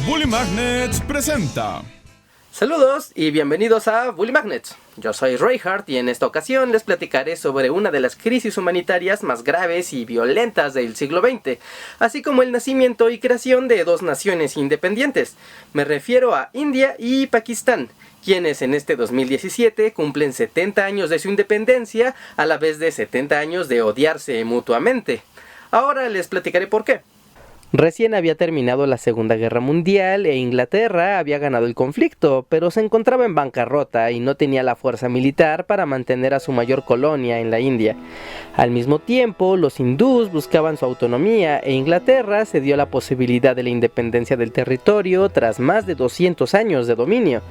Bully Magnets presenta. Saludos y bienvenidos a Bully Magnets. Yo soy Reinhardt y en esta ocasión les platicaré sobre una de las crisis humanitarias más graves y violentas del siglo XX, así como el nacimiento y creación de dos naciones independientes. Me refiero a India y Pakistán, quienes en este 2017 cumplen 70 años de su independencia, a la vez de 70 años de odiarse mutuamente. Ahora les platicaré por qué. Recién había terminado la Segunda Guerra Mundial e Inglaterra había ganado el conflicto, pero se encontraba en bancarrota y no tenía la fuerza militar para mantener a su mayor colonia en la India. Al mismo tiempo, los hindús buscaban su autonomía e Inglaterra se dio la posibilidad de la independencia del territorio tras más de 200 años de dominio.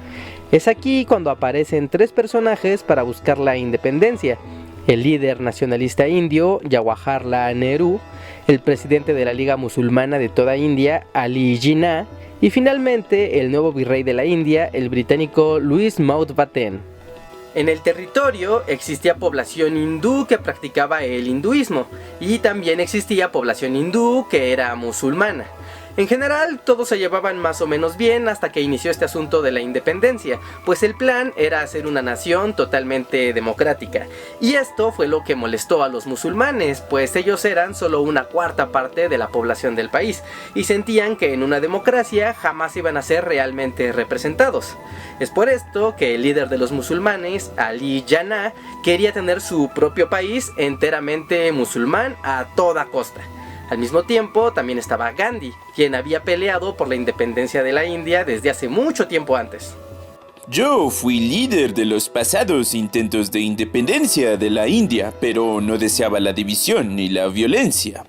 Es aquí cuando aparecen tres personajes para buscar la independencia: el líder nacionalista indio, Jawaharlal Nehru, el presidente de la Liga Musulmana de toda India, Ali Jinnah, y finalmente el nuevo virrey de la India, el británico Louis Mountbatten. En el territorio existía población hindú que practicaba el hinduismo, y también existía población hindú que era musulmana. En general, todos se llevaban más o menos bien hasta que inició este asunto de la independencia, pues el plan era hacer una nación totalmente democrática. Y esto fue lo que molestó a los musulmanes, pues ellos eran solo una cuarta parte de la población del país, y sentían que en una democracia jamás iban a ser realmente representados. Es por esto que el líder de los musulmanes, Ali Jinnah, quería tener su propio país enteramente musulmán a toda costa. Al mismo tiempo también estaba Gandhi, quien había peleado por la independencia de la India desde hace mucho tiempo antes. Yo fui líder de los pasados intentos de independencia de la India, pero no deseaba la división ni la violencia.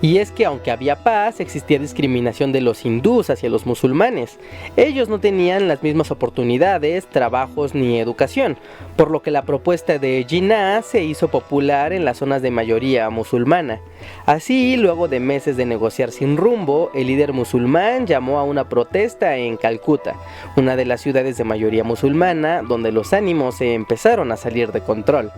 Y es que aunque había paz, existía discriminación de los hindús hacia los musulmanes. Ellos no tenían las mismas oportunidades, trabajos ni educación, por lo que la propuesta de Jinnah se hizo popular en las zonas de mayoría musulmana. Así, luego de meses de negociar sin rumbo, el líder musulmán llamó a una protesta en Calcuta, una de las ciudades de mayoría musulmana, donde los ánimos se empezaron a salir de control.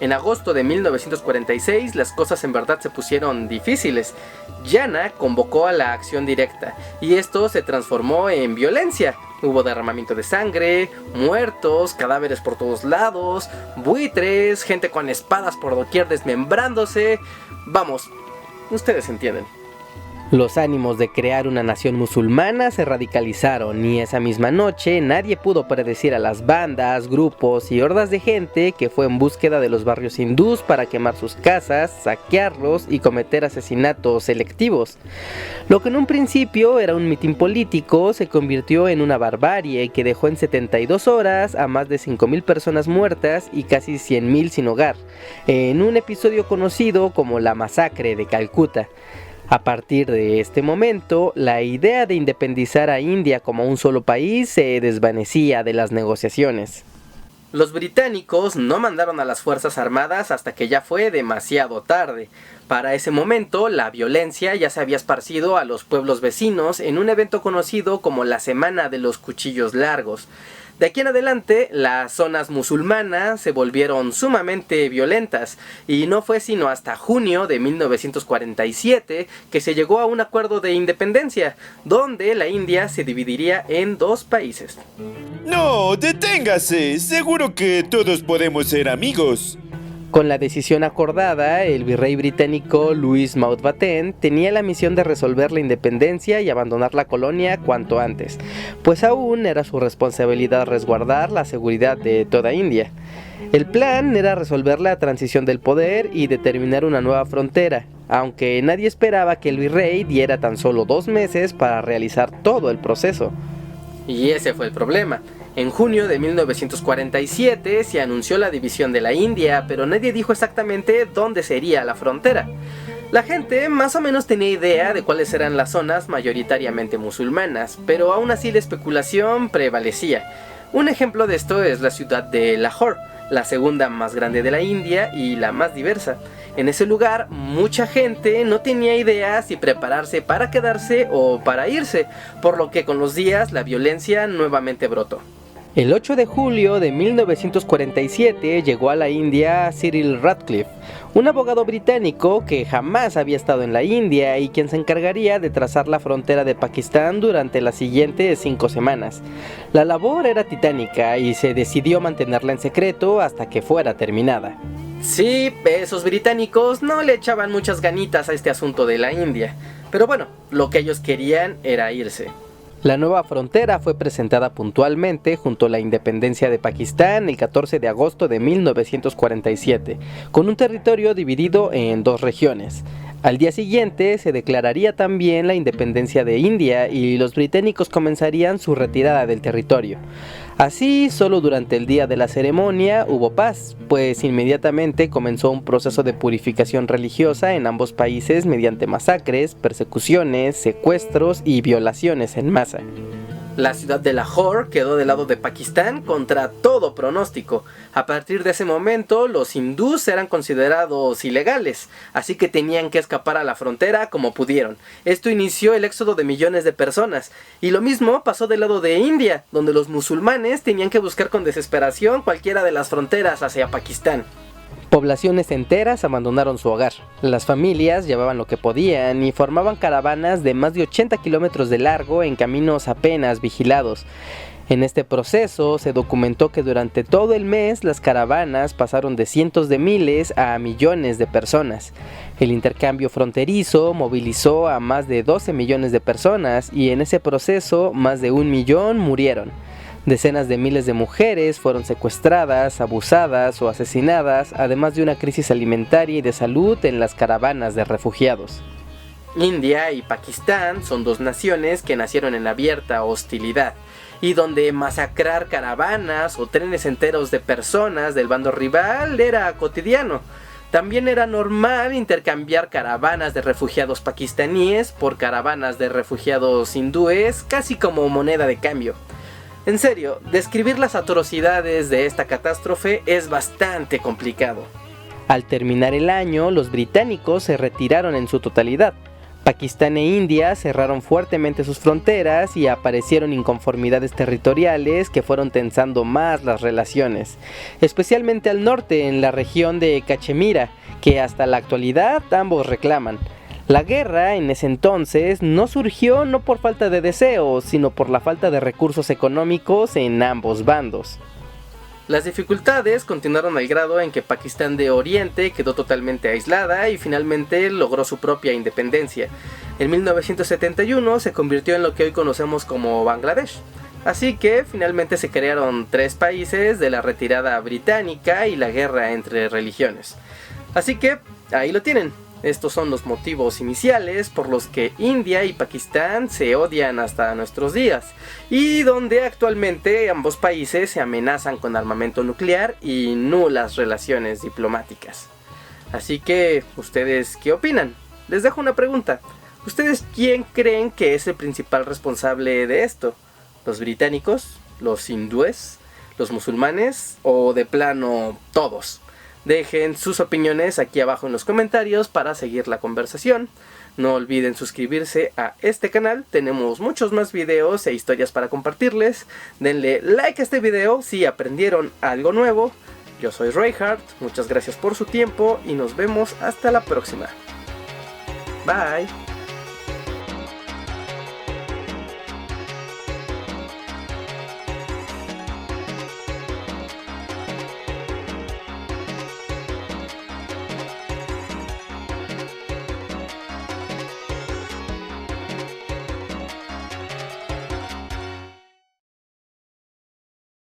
En agosto de 1946 las cosas en verdad se pusieron difíciles. Jinnah convocó a la acción directa y esto se transformó en violencia. Hubo derramamiento de sangre, muertos, cadáveres por todos lados, buitres, gente con espadas por doquier desmembrándose. Vamos, ustedes entienden. Los ánimos de crear una nación musulmana se radicalizaron y esa misma noche nadie pudo predecir a las bandas, grupos y hordas de gente que fue en búsqueda de los barrios hindús para quemar sus casas, saquearlos y cometer asesinatos selectivos. Lo que en un principio era un mitin político se convirtió en una barbarie que dejó en 72 horas a más de 5,000 personas muertas y casi 100,000 sin hogar, en un episodio conocido como la Masacre de Calcuta. A partir de este momento, la idea de independizar a India como un solo país se desvanecía de las negociaciones. Los británicos no mandaron a las fuerzas armadas hasta que ya fue demasiado tarde. Para ese momento, la violencia ya se había esparcido a los pueblos vecinos en un evento conocido como la Semana de los Cuchillos Largos. De aquí en adelante, las zonas musulmanas se volvieron sumamente violentas y no fue sino hasta junio de 1947 que se llegó a un acuerdo de independencia, donde la India se dividiría en dos países. No, deténgase. Seguro que todos podemos ser amigos. Con la decisión acordada, el virrey británico Louis Mountbatten tenía la misión de resolver la independencia y abandonar la colonia cuanto antes, pues aún era su responsabilidad resguardar la seguridad de toda India. El plan era resolver la transición del poder y determinar una nueva frontera, aunque nadie esperaba que el virrey diera tan solo 2 meses para realizar todo el proceso. Y ese fue el problema. En junio de 1947 se anunció la división de la India, pero nadie dijo exactamente dónde sería la frontera. La gente más o menos tenía idea de cuáles eran las zonas mayoritariamente musulmanas, pero aún así la especulación prevalecía. Un ejemplo de esto es la ciudad de Lahore, la segunda más grande de la India y la más diversa. En ese lugar, mucha gente no tenía idea si prepararse para quedarse o para irse, por lo que con los días la violencia nuevamente brotó. El 8 de julio de 1947 llegó a la India Cyril Radcliffe, un abogado británico que jamás había estado en la India y quien se encargaría de trazar la frontera de Pakistán durante las siguientes 5 semanas. La labor era titánica y se decidió mantenerla en secreto hasta que fuera terminada. Sí, esos británicos no le echaban muchas ganitas a este asunto de la India, pero bueno, lo que ellos querían era irse. La nueva frontera fue presentada puntualmente junto a la independencia de Pakistán el 14 de agosto de 1947, con un territorio dividido en 2 regiones. Al día siguiente se declararía también la independencia de India y los británicos comenzarían su retirada del territorio. Así, solo durante el día de la ceremonia hubo paz, pues inmediatamente comenzó un proceso de purificación religiosa en ambos países mediante masacres, persecuciones, secuestros y violaciones en masa. La ciudad de Lahore quedó del lado de Pakistán contra todo pronóstico. A partir de ese momento, los hindús eran considerados ilegales, así que tenían que escapar a la frontera como pudieron. Esto inició el éxodo de millones de personas, y lo mismo pasó del lado de India, donde los musulmanes tenían que buscar con desesperación cualquiera de las fronteras hacia Pakistán. Poblaciones enteras abandonaron su hogar. Las familias llevaban lo que podían y formaban caravanas de más de 80 kilómetros de largo en caminos apenas vigilados. En este proceso se documentó que durante todo el mes las caravanas pasaron de cientos de miles a millones de personas. El intercambio fronterizo movilizó a más de 12 millones de personas y en ese proceso más de 1 millón murieron. Decenas de miles de mujeres fueron secuestradas, abusadas o asesinadas, además de una crisis alimentaria y de salud en las caravanas de refugiados. India y Pakistán son 2 naciones que nacieron en abierta hostilidad, y donde masacrar caravanas o trenes enteros de personas del bando rival era cotidiano. También era normal intercambiar caravanas de refugiados pakistaníes por caravanas de refugiados hindúes, casi como moneda de cambio. En serio, describir las atrocidades de esta catástrofe es bastante complicado. Al terminar el año, los británicos se retiraron en su totalidad. Pakistán e India cerraron fuertemente sus fronteras y aparecieron inconformidades territoriales que fueron tensando más las relaciones, especialmente al norte en la región de Cachemira, que hasta la actualidad ambos reclaman. La guerra en ese entonces no surgió no por falta de deseos, sino por la falta de recursos económicos en ambos bandos. Las dificultades continuaron al grado en que Pakistán de Oriente quedó totalmente aislada y finalmente logró su propia independencia. En 1971 se convirtió en lo que hoy conocemos como Bangladesh. Así que finalmente se crearon 3 países de la retirada británica y la guerra entre religiones. Así que ahí lo tienen. Estos son los motivos iniciales por los que India y Pakistán se odian hasta nuestros días, y donde actualmente ambos países se amenazan con armamento nuclear y nulas relaciones diplomáticas. Así que, ¿ustedes qué opinan? Les dejo una pregunta. ¿Ustedes quién creen que es el principal responsable de esto? ¿Los británicos? ¿Los hindúes? ¿Los musulmanes? ¿O de plano todos? Dejen sus opiniones aquí abajo en los comentarios para seguir la conversación. No olviden suscribirse a este canal, tenemos muchos más videos e historias para compartirles. Denle like a este video si aprendieron algo nuevo. Yo soy Reinhardt, muchas gracias por su tiempo y nos vemos hasta la próxima. Bye.